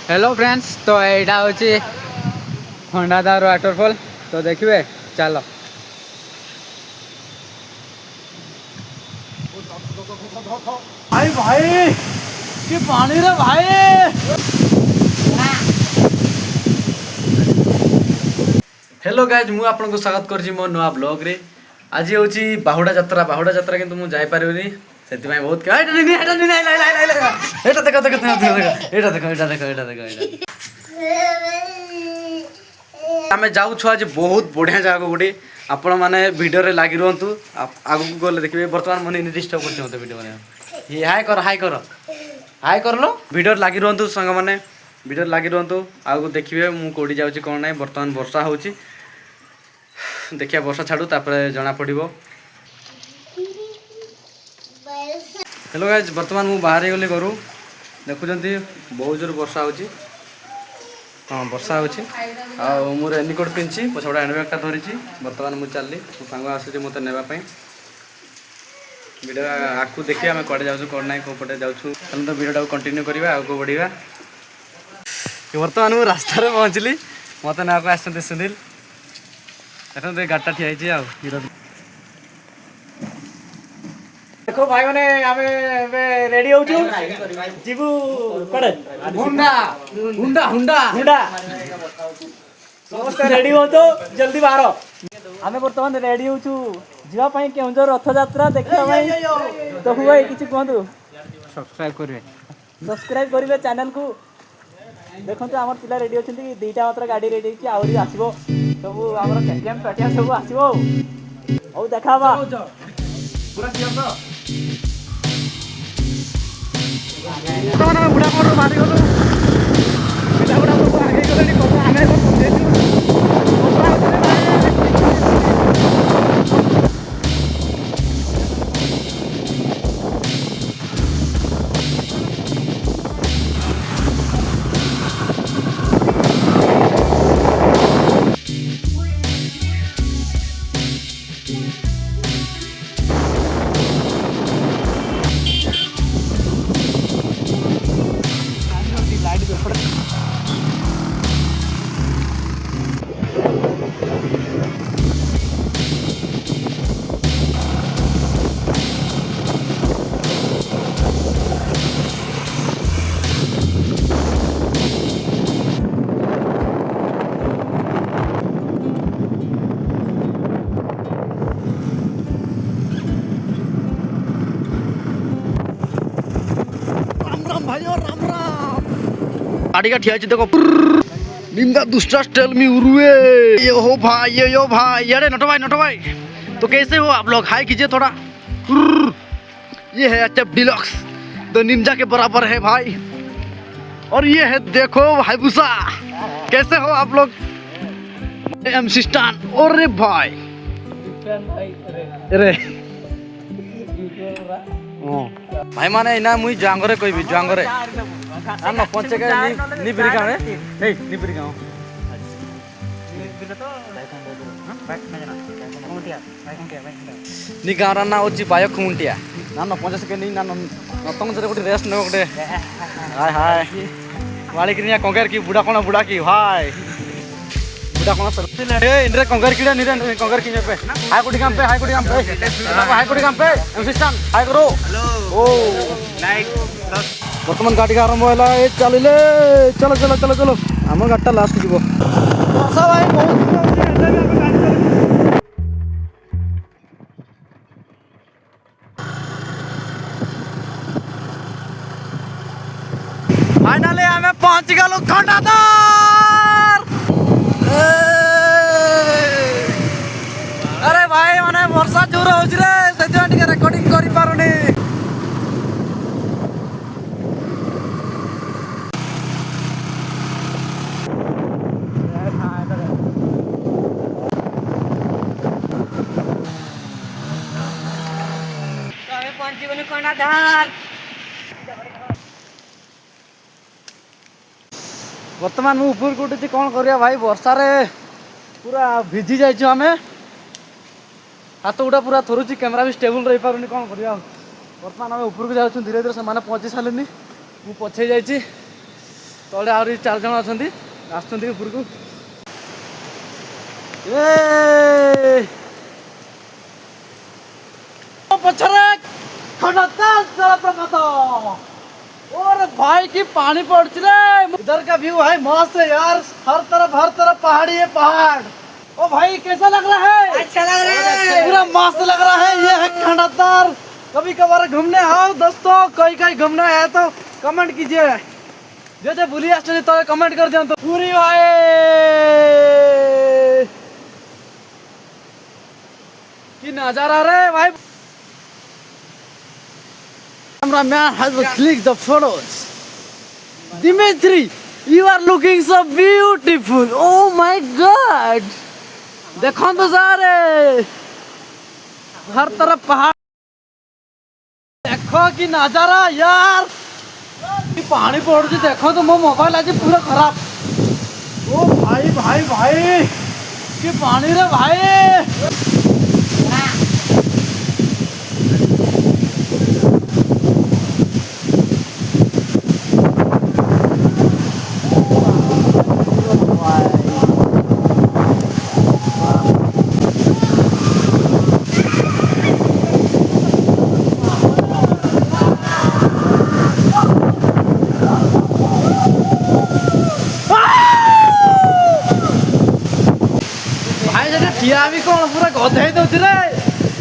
Hello friends, तो यहाँ हूँ खंडाधार वाटरफॉल। तो देखिए चलो। भाई भाई कि पानी रे भाई। हेलो गाइज, मु आपन को स्वागत करछि मो नवा ब्लॉग रे। आज होछि बाहुडा यात्रा किंतु मु जाय पारिबनी, सेति भाई बहुत एटा देखो आमे जाऊ छु आज बहुत बढ़िया जगह गोटे। आपण माने वीडियो रे लागी रहंतु, आगु को गले देखिबे। वर्तमान मने डिस्टर्ब करछि मते वीडियो माने। ये हाय कर लो वीडियो लागी रहंतु संग माने, वीडियो लागी रहंतु। आगु देखिबे मु कोडी जाउछि कोन नै। वर्तमान वर्षा होछि, देखिया वर्षा छाड़ू तापर जना पड़िबो। हेलो गाइज, वर्तमान मु बाहर गली करू देखुचंती बहुत जोर वर्षा होछि। हाँ वर्षा होछि आ मु रेनकोट पिंछि, पछोडा हैंडबैग ता धरिछि। वर्तमान मु चलली मो सांग आसुछि मते नेबा पई। वीडियो आकु देखि आमे कोडे जाउछु कोन नै को पटे जाउछु। हम तो वीडियो कंटिन्यू करबा आगु बढ़िबा। वर्तमान मु रास्ता रे पहुंचली, मते ना को आसते सुनील एठन दे गाटा ठिया हिची आ। देखो भाई माने आमे रेडी हो छु जीबू पड़े हुंडा हुंडा हुंडा हुंडा समस्त रेडी हो तो जल्दी बाहर। आमे वर्तमान रेडी हो छु जीवा पई केउंझर रथ यात्रा देखिया भाई। तो हुए किछि कहंतु सब्सक्राइब करिवे चैनल को। देखंतु हमर पिला रेडी होछंती, दुईटा मात्र गाड़ी रेडी होछि, आउरी आसीबो सब हमर केटीएम पेटिया सब आसीबो। औ देखाबा पूरा सियम तो बुढ़ा मोर मारी गलु बुढ़ा सब आगे गलेनी कथा आमे पहुंचेलु। गाड़ी का ठिया देखो निंदा दुष्टा टेल मी उरुए। ये हो भाई, ये यो भाई, अरे नटो भाई तो कैसे हो आप लोग? हाय कीजिए थोड़ा। ये है एचएफ डिलक्स, तो निंजा के बराबर है भाई। और ये है देखो भाई बुसा, कैसे हो आप लोग? एम सिस्टान और भाई अरे भाई माने इना मुई जांगरे कोई जांगरे आना पहुंचे के नी बिरगांव रे ए नी बिरगांव नी गांव ना होची बायो खुंटिया नानो पहुंचे के नी नानो नतंग जरे गोटे रेस्ट न गोटे। हाय हाय वाली किनिया कंगर की बुढ़ा की भाई बुढ़ा कोन सर ए इंद्र कंगर कीड़ा नी कंगर की पे हाय कोडी काम पे एम सिस्टम हाय करो। हेलो ओ लाइक वर्तमान गाड़ी का आरंभ होला। ए चलिले चलो हमर गाडटा लास्ट जीवो। वर्षा भाई फाइनली हमें पहुंच गलो खंडाधार। अरे भाई माने वर्षा जोर होछ रे, सेति टिके रिकॉर्डिंग करि पारुनी। वर्तमान ऊपर को उठी कौन करिया भाई, वर्षा रे पूरा भिजी जाइछु हमें। हाथ गुड़ा पूरा थरुची, कैमरा भी स्टेबल रही पारुनी, कौन करिया। वर्तमान आम ऊपर को जाऊँ धीरे धीरे से पहुँची सारे, मुझे पछे जाइए तले आहरी 4 जण अछंती आछंती उपरकू पछरे खंडाताल जलप्रपात और भाई की पानी पड़ती रे। इधर का व्यू है मस्त है यार, हर तरफ पहाड़ी है पहाड़। ओ भाई कैसा लग रहा है? अच्छा लग रहा है, पूरा मस्त लग रहा है। ये है खंडाताल। कभी कभार घूमने आओ दोस्तों, कहीं घूमने आए तो कमेंट कीजिए। जो भूली आसते तो कमेंट कर दिया तो पूरी भाई की नजारा रे भाई। Cameraman has clicked the photos. Dimitri, you are looking so beautiful. Oh my God! देखो तो सारे हर तरफ पहाड़, देखो कि नजारा यार। कि पानी पड़ती देखो तो मो मोबाइल आज पूरा खराब। ओ भाई भाई भाई कि पानी रे भाई। किया भी कौन पूरा गधे दौर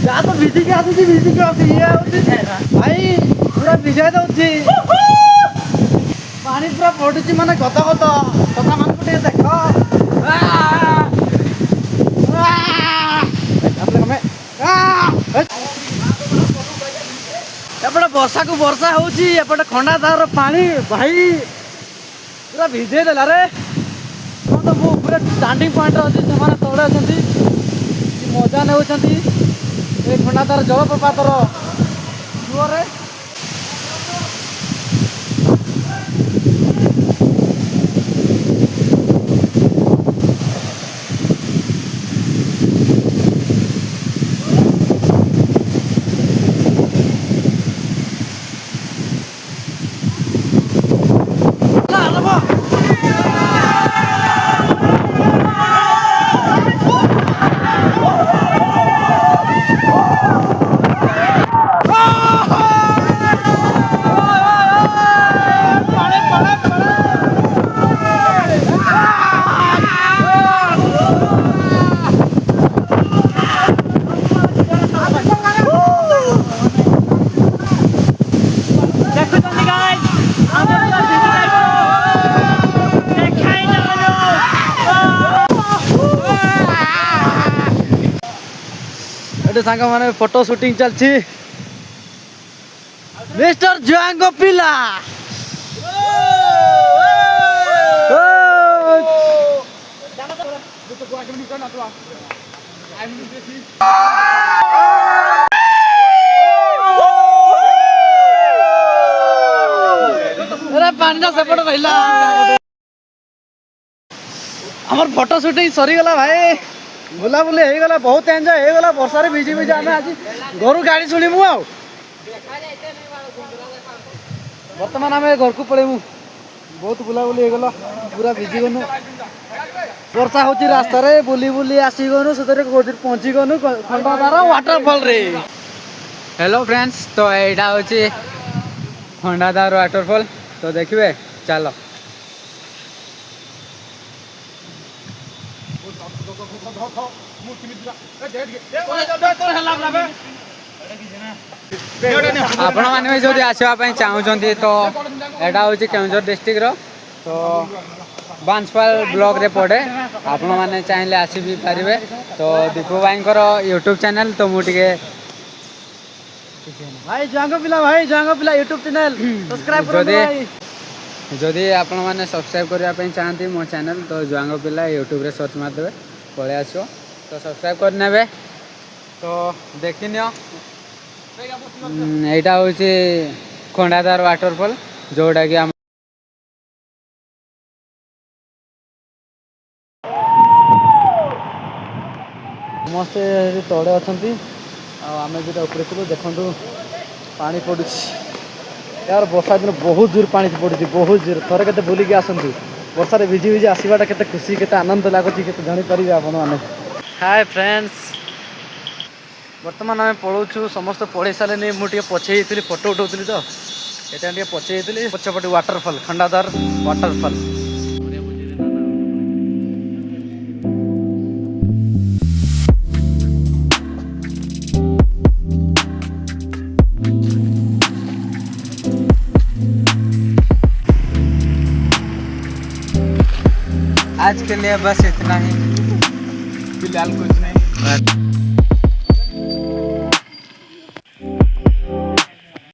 या तो भिजिकी आसुची भिजिकी आसुची भाई पूरा भिजाई दौची पानी पूरा पड़ुची माने गद कथा मान टे देख एपटे वर्षा को वर्षा होची एपटे खंडाधार पानी भाई पूरा भिजे देला रे। तो वो पूरा स्टार्टिंग पॉइंट अच्छी से तले अच्छा मजा ने खंडाधार जलप्रपातर कूरे सांग माने फोटो शूटिंग चलती मिस्टर जुआंगो पिला। अरे पानी सेपट रहा आमर फोटो शूटिंग सरी गला भाई, बुलाबुली हो गला, बहुत एंजॉय हो गला। वर्षा भिजी भिजी आम आज घर गाड़ी शुणिमु आ बर्तमान आम घर को पलैमु। बहुत बुलाबुली हो गला, पूरा भिजी गनु। वर्षा हो रास्ता रे बुली बुली आसी गनु से पहुंची गनु खंडाधार वाटरफॉल रे। हेलो फ्रेंड्स, तो यहाँ हूँ खंडाधार वाटरफॉल। तो देखिए चलो आपण मैंने जो आसवाई चाहूँगी तो यहाँ हूँ केन्दुझर डिस्ट्रिक्ट तो बांसपाल ब्लॉक रे पड़े। आपण मैंने चाहिए आसी भी पारे। तो दीपू भाई यूट्यूब चैनल तो मुझे भाई जुआंगो पिला यूट्यूब चैनल सब्सक्राइब करो। जदि आपण मैंने सब्सक्राइब करने चाहती मो चैनल तो जुआंगो पिला यूट्यूब रे सर्च मारदेवे पलि आसो। तो सब्सक्राइब करने। तो देखनी यहाँ हूँ खंडाधार वाटरफॉल जोटा कि समस्ते तले अच्छा आम जो ऊपर देखु पानी पड़ू यार वर्षा दिन बहुत जोर पानी पड़ुଛି बहुत जोर थरे केते बुलिकी आसंतु वर्षा रे भिजी भिजी आसीबाटा केते खुशी केते आनंद लागुଛି केते जानि परिबे आपण माने हाय फ्रेंड्स वर्तमान आम पढ़ाऊँ समस्त पढ़ी सारे मुझे पछे फोटो उठाऊली तो ये टे पछे पछपटे वाटरफल खंडाधर वाटरफल आज के लिए बस इतना ही, फिलहाल कुछ नहीं।